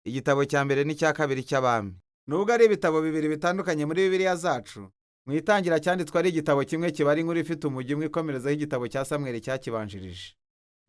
igitabo cya mbere n'icya kabiri cy'Abami. Nubwo ari ibitabo bibiri bitandukanye muri Bibiliya zacu, mu itangira cyanditswe ari igitabo kimwe kibara inkuru ifite umujyi umwe ikomerezaho igitabo cya Samweli cyakibanjirije.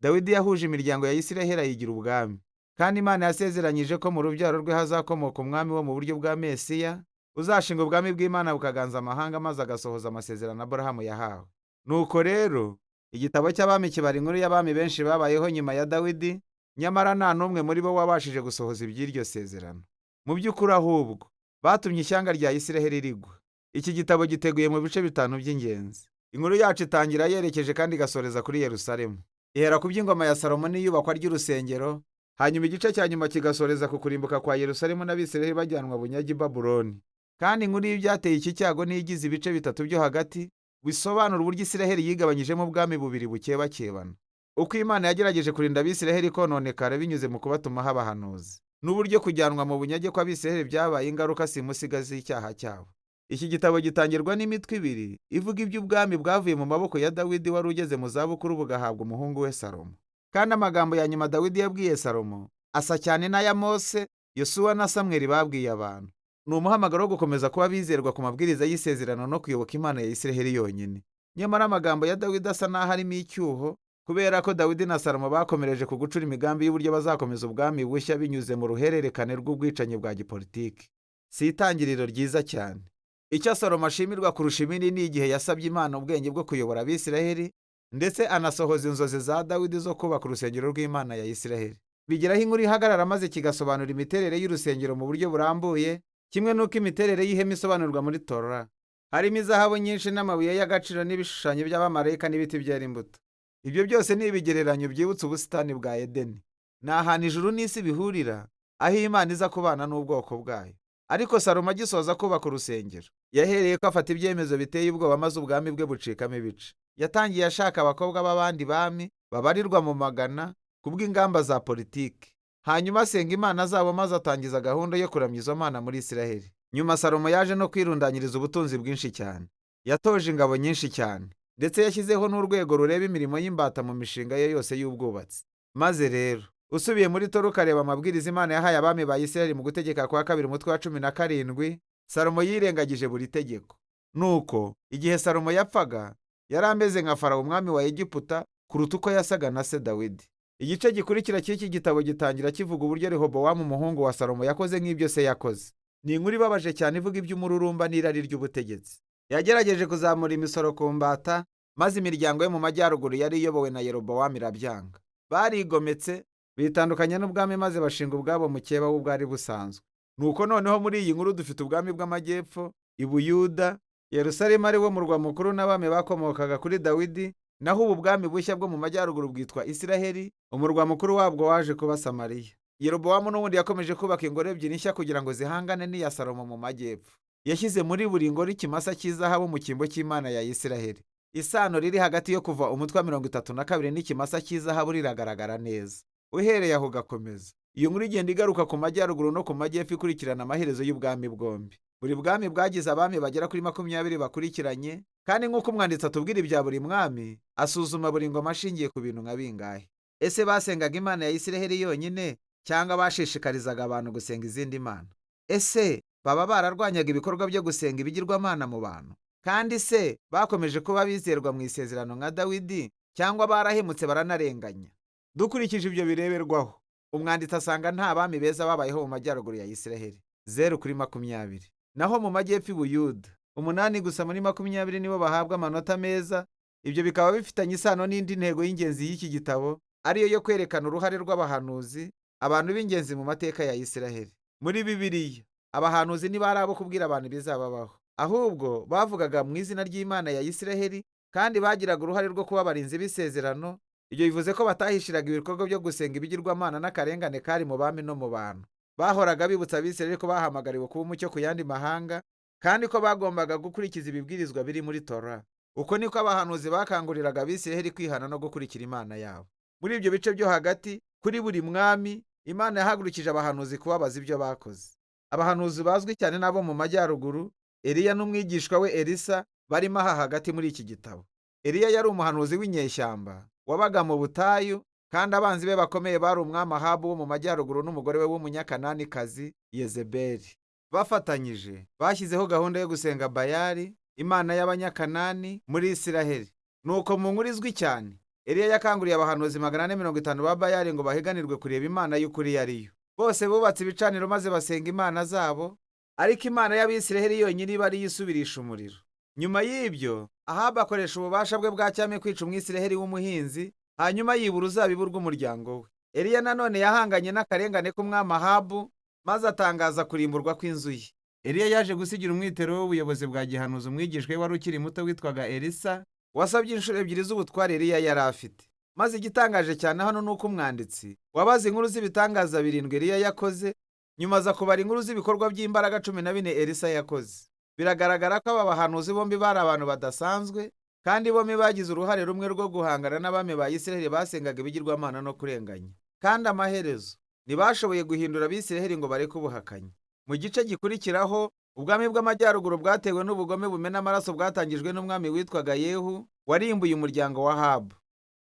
Dawidi yahuje imiryango ya Isiraheli ayigira ubwami, kandi Imana yasezeranyije ko mu rubyaro rwe hazakomoka umwami wo mu buryo bwa Mesiya, uzashinga ubwami bw'Imana bukaganza amahanga maze agasohoza amasezerano Aburahamu yahawe. Nuko rero, igitabo cy'Abami kibara inkuru y'abami benshi babayeho nyuma ya Dawidi, nyamara nta n'umwe muri bo wabashije gusohoza iby'iryo sezerano. Mu by'ukuri ahubwo, batumye ishyanga rya Isiraheli rigwa. Iki gitabo giteguye mu bice bitanu by'ingenzi. Inkuru yacu itangira yerekeje kandi igasoreza kuri Yerusalemu. Ihera ku by'ingoma ya Salomo n'iyubakwa ry'urusengero, hanyuma igice cya nyuma kigasoreza ku kurimbuka kwa Yerusalemu n'Abisiraheli bajyanwa bunyage i Babuloni. Kandi inkuru y'ibyateye iki cyago n'iyigize ibice bitatu byo hagati, bisobanura uburyo Isiraheli yigabanyijemo ubwami bubiri bukebakebana. Uko Imana yagerageje kurinda Abisiraheli kononekara binyuze mu kubatumaho abahanuzi, n'uburyo kujyanwa mu bunyage kw'Abisiraheli byabaye ingaruka simusiga z'icyaha cyabo. Iki gitabo gitangirwa n'imitwe ibiri ivuga iby'ubwami bwavuye mu maboko ya Dawidi wari ugeze mu zabukuru bugahabwa umuhungu we Salomo. Kandi amagambo ya nyuma Dawidi yabwiye Salomo asa cyane n'aya Mose, Yosuwa na Samweli babwiye abantu. Ni umuhamagaro wo gukomeza kuba bizerwa ku mabwiriza y'isezerano no kuyoboka Imana ya Isiraheli yonyine. Nyamara amagambo ya Dawidi asa n'aho arimo icyuho, kubera ko Dawidi na Salomo bakomereje ku gucura imigambi y'uburyo bazakomeza ubwami bushya binyuze mu ruhererekane rw'ubwicanyi bwa gipolitiki. Si itangiriro ryiza cyane. Icyo Salomo ashimirwa kurusha ibindi ni igihe yasabye Imana ubwenge bwo kuyobora Abisiraheli, ndetse anasohoza inzozi za Dawidi zo kubaka urusengero rw'Imana ya Isiraheli. Bigeraho inkuru ihagarara maze kigasobanura imiterere y'urusengero mu buryo burambuye, kimwe n'uko imiterere y'ihema isobanurwa muri Torah. Harimo izahabu nyinshi n'amabuye y'agaciro n'ibishushanyo by'abamarayika n'ibiti byera imbuto. Ibyo byose ni ibigereranyo byibutsa ubusitani bwa Edeni. Ni ahantu ijuru n'isi bihurira, aho Imana iza kubana n'ubwoko bwayo. Ariko Salomo agisoza kubaka urusengero, yahereye ko afata ibyemezo biteye ubwoba maze ubwami bwe bucikamo ibice. Yatangiye ashaka abakobwa b'abandi bami babarirwa mu magana kubw'ingamba za politiki. Hanyuma asenga imana zabo maze atangiza gahunda yo kuramya izo mana muri Isiraheli. Nyuma Salomo yaje no kwirundanyiriza ubutunzi bwinshi cyane. Yatoje ingabo nyinshi cyane, ndetse yashyizeho n'urwego rureba imirimo y'imbata mu mishinga ye yose y'ubwubatsi. Maze rero, usubiye muri Torah ukareba amabwiriza Imana yahaye abami ba Isiraheli mu gutegeka kwa kabiri umutwe wa 17, Salomo yirengagije buri tegeko. Nuko igihe Salomo yapfaga, yari ameze nka Farawo umwami wa Egiputa kuruta uko yasaga na se Dawidi. Igice gikurikira cy'iki gitabo gitangira kivuga uburyo Rehobowamu umuhungu wa Salomo yakoze nk'ibyo se yakoze. Ni inkuru ibabaje cyane ivuga iby'umururumba n'irari ry'ubutegetsi. Yagerageje kuzamura imisoro ku mbata, maze imiryango yo mu majyaruguru yari iyobowe na Yerobowamu irabyanga. Barigometse, bitandukanya n'ubwami maze bashinga ubwabo mukeba w'ubwari busanzwe. Nuko noneho muri iyi nkuru dufite ubwami bw'amajyepfo, i Buyuda, Yerusalemu ari wo murwa mukuru n'abami bakomokaga kuri Dawidi, naho ubu bwami bushya bwo mu majyaruguru bwitwa Isiraheli, umurwa mukuru wabwo waje kuba Samariya. Yerobowamu n'ubundi yakomeje kubaka ingoro ebyiri nshya kugira ngo zihangane n'iya Salomo mu majyepfo. Yashyize muri buri ngoro ikimasa cy'izahabu mu cyimbo cy'Imana ya Isiraheli. Isano riri hagati yo kuva umutwe wa 32 n'ikimasa cy'izahabu riragaragara neza. Uhereye aho gakomeza, iyo nkuru igenda igaruka ku majyaruguru no ku majyepfo ikurikirana amaherezo y'ubwami bwombi. Buri bwami bwagize abami bagera kuri 20 bakurikiranye, kandi nk'uko umwanditsi atubwira ibya buri mwami, asuzuma buri ngoma ashingiye ku bintu nka bingahe. Ese basengaga Imana ya Isiraheli yonyine, cyangwa bashishikarizaga abantu gusenga izindi mana? Ese baba bararwanyaga ibikorwa byo gusenga ibigirwamana mu bantu? Kandi se bakomeje kuba bizerwa mu isezerano nka Dawidi, cyangwa barahemutse baranarenganya? Dukurikije ibyo bireberwaho, umwanditsi asanga nta bami beza babayeho mu majyaruguru ya Isiraheli, 0/20. Naho mu majyepfo i Buyuda, 8 gusa muri 20 nibo bahabwa amanota meza. Ibyo bikaba bifitanye isano n'indi ntego y'ingenzi y'iki gitabo, ariyo yo kwerekana uruhare rw'abahanuzi, abantu b'ingenzi mu mateka ya Isiraheli. Muri Bibiliya, abahanuzi ntibari abo kubwira abantu ibizababaho, ahubwo bavugaga mu izina ry'Imana ya Isiraheli, kandi bagiraga uruhare rwo kuba abarinzi b'isezerano. Ibyo bivuze ko batahishiraga ibikorwa byo gusenga ibigirwamana n'akarengane kari mu bami no mu bantu. Bahoraga bibutsa Abisiraheli ko bahamagariwe kuba umucyo ku yandi mahanga, kandi ko bagombaga gukurikiza ibibwirizwa biri muri Torah. Uko niko abahanuzi bakanguriraga Abisiraheli kwihana no gukurikira Imana yabo. Muri ibyo bice byo hagati, kuri buri mwami, Imana yahagurukije abahanuzi kubabaza ibyo bakoze. Abahanuzi bazwi cyane n'abo mu majyaruguru, Eliya n'umwigishwa we Elisa, barimo aha hagati muri iki gitabo. Eliya yari umuhanuzi w'inyeshyamba, wabaga mu butayu, kandi abanzi be bakomeye bari umwami Ahabu wo mu majyaruguru n'umugore we w'umunyakananikazi Yezebeli. Bafatanyije bashyizeho gahunda yo gusenga Bayali, imana y'Abanyakanani muri Isiraheli. Nuko mu nkuru izwi cyane, Eliya yakanguriye abahanuzi 450 ba Bayali ngo bahiganirwe kureba imana y'ukuri yariyo. Bose bubatse ibicaniro maze basenga imana zabo, ariko imana y'Abisiraheli yonyine iba ariyo isubirisha umuriro. Nyuma y'ibyo, Ahabu akoresha ububasha bwe bwa cyami kwica Umwisiraheli w'umuhinzi, hanyuma yiba uruzabibu rw'umuryango we. Eliya nanone yahanganye n'akarengane k'umwami Ahabu, maze atangaza kurimburwa kw'inzu ye. Eliya yaje gusigira umwitero w'ubuyobozi bwa gihanuzi umwigishwa we wari ukiri muto witwaga Elisa, wasabye inshuro ebyiri z'ubutware Eliya yari afite. Maze igitangaje cyane hano ni uko umwanditsi wabaze inkuru z'ibitangaza 7 Eliya yakoze, nyuma aza kubara inkuru z'ibikorwa by'imbaraga 14 Elisa yakoze. Biragaragara ko aba bahanuzi bombi bari abantu badasanzwe, kandi bombi bagize uruhare rumwe rwo guhangana n'abami ba Isiraheli basengaga ibigirwamana no kurenganya. Kandi amaherezo ntibashoboye guhindura Abisiraheli ngo bareke ubuhakanyi. Mu gice gikurikiraho, ubwami bw'amajyaruguru bwatewe n'ubugome bumena amaraso bwatangijwe n'umwami witwaga Yehu, warimbuye umuryango wa Ahabu.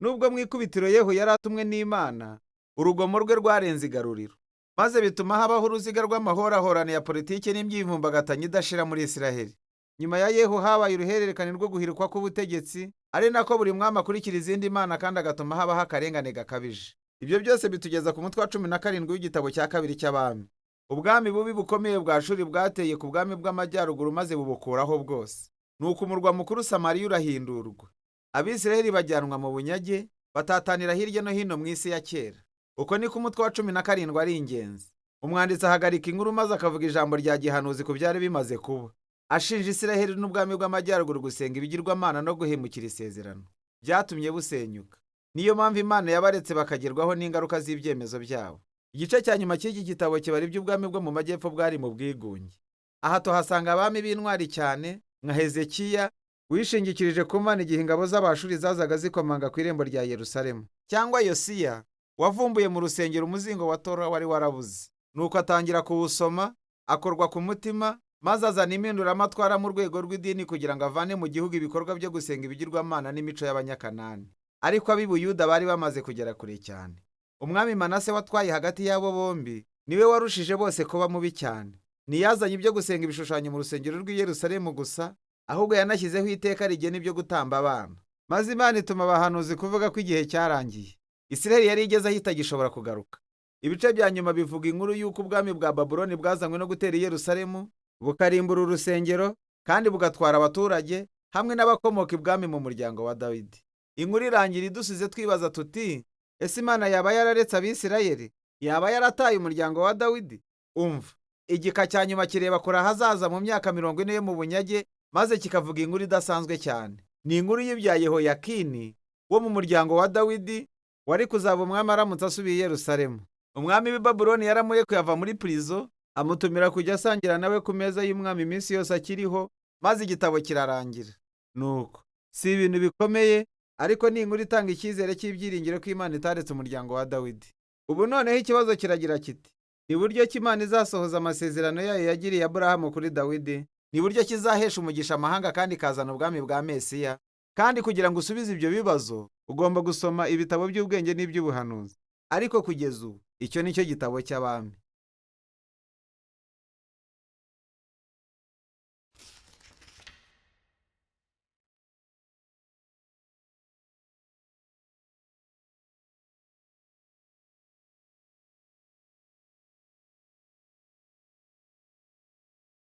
Nubwo mu ikubitiro Yehu yari atumwe n'Imana, urugomo rwe rwarenze igaruriro, maze bituma habaho uruziga rw'amahorahorane ya politiki n'imyivumbagatanyo idashira muri Isiraheli. Nyuma ya Yehu habaye uruhererekane rwo guhirikwa k'ubutegetsi, ari nako buri mwami akurikira izindi mana kandi agatuma habaho akarengane gakabije. Ibyo byose bitugeza ku mutwe wa 17 w'igitabo cya kabiri cy'abami. Ubwami bubi bukomeye bwa Ashuri bwateye ku bwami bw'amajyaruguru maze bubukuraho bwose. Nuko umurwa mukuru Samariya urahindurwa. Abisiraheli bajyanwa mu bunyage, batatanira hirya no hino mu isi ya kera. Uko niko umutwe wa 17 ari ingenzi. Umwanditsi ahagarika inkuru maze akavuga ijambo rya gihanuzi ku byari bimaze kuba, ashinja Isiraheli n'ubwami bw'amajyaruguru gusenga ibigirwamana no guhemukira isezerano. Byatumye busenyuka. Niyo mpamvu Imana yabaretse bakagerwaho n'ingaruka z'ibyemezo byabo. Igice cya nyuma cy'iki gitabo kibara iby'ubwami bwo mu majyepfo bwari mu bwigunge. Aha tuhasanga abami b'intwari cyane nka Hezekiya, wishingikirije ku Mana igihe ingabo z'Abashuri zazaga zikomanga ku irembo rya Yerusalemu, cyangwa Yosiya, wavumbuye mu rusengero umuzingo wa Tora wari warabuze. Nuko atangira kuwusoma, akorwa ku mutima, maze azana impinduramatwara mu rwego rw'idini kugira ngo avane mu gihugu ibikorwa byo gusenga ibigirwamana n'imico y'Abanyakanani. Ariko ab'i Buyuda bari bamaze kugera kure cyane. Umwami Manase watwaye hagati y'abo bombi niwe warushije bose kuba mubi cyane. Ntiyazanye ibyo gusenga ibishushanyo mu rusengero rw'i Yerusalemu gusa, ahubwo yanashyizeho iteka rigena ibyo gutamba abana. Maze Imana ituma abahanuzi kuvuga ko igihe cyarangiye. Isiraheli yari igeze aho itagishobora kugaruka. Ibice bya nyuma bivuga inkuru y'uko ubwami bwa Babuloni bwazanywe no gutera i Yerusalemu, bukarimbura urusengero, kandi bugatwara abaturage hamwe n'abakomoka ibwami mu muryango wa Dawidi. Inkuru irangira idusize twibaza tuti, ese Imana yaba yararetse Abisirayeli? Yaba yarataye umuryango wa Dawidi? Umva, igika cya nyuma kireba kure ahazaza mu myaka 40 yo mu bunyage, maze kikavuga inkuru idasanzwe cyane. Ni inkuru y'ibya Yehoyakini wo mu muryango wa Dawidi, wari kuzaba umwami aramutse asubiye i Yerusalemu. Umwami w'i Babuloni yaramurekuye ava muri prison, amutumira kujya asangira nawe ku meza y'umwami iminsi yose akiriho, maze igitabo kirarangira. Nuko si ibintu bikomeye, ariko ni inkuru itanga icyizere cy'ibyiringiro ko Imana itaretse umuryango wa Dawidi. Ubu noneho ikibazo kiragira kiti, ni buryo ki Imana izasohoza amasezerano yayo yagiriye Aburahamu kuri Dawidi? Ni buryo kizahesha umugisha amahanga kandi kazana ubwami bwa Mesiya? Kandi kugira ngo usubize ibyo bibazo, ugomba gusoma ibitabo by'ubwenge n'iby'ubuhanuzi. Ariko kugeza ubu, icyo nicyo gitabo cy'abami.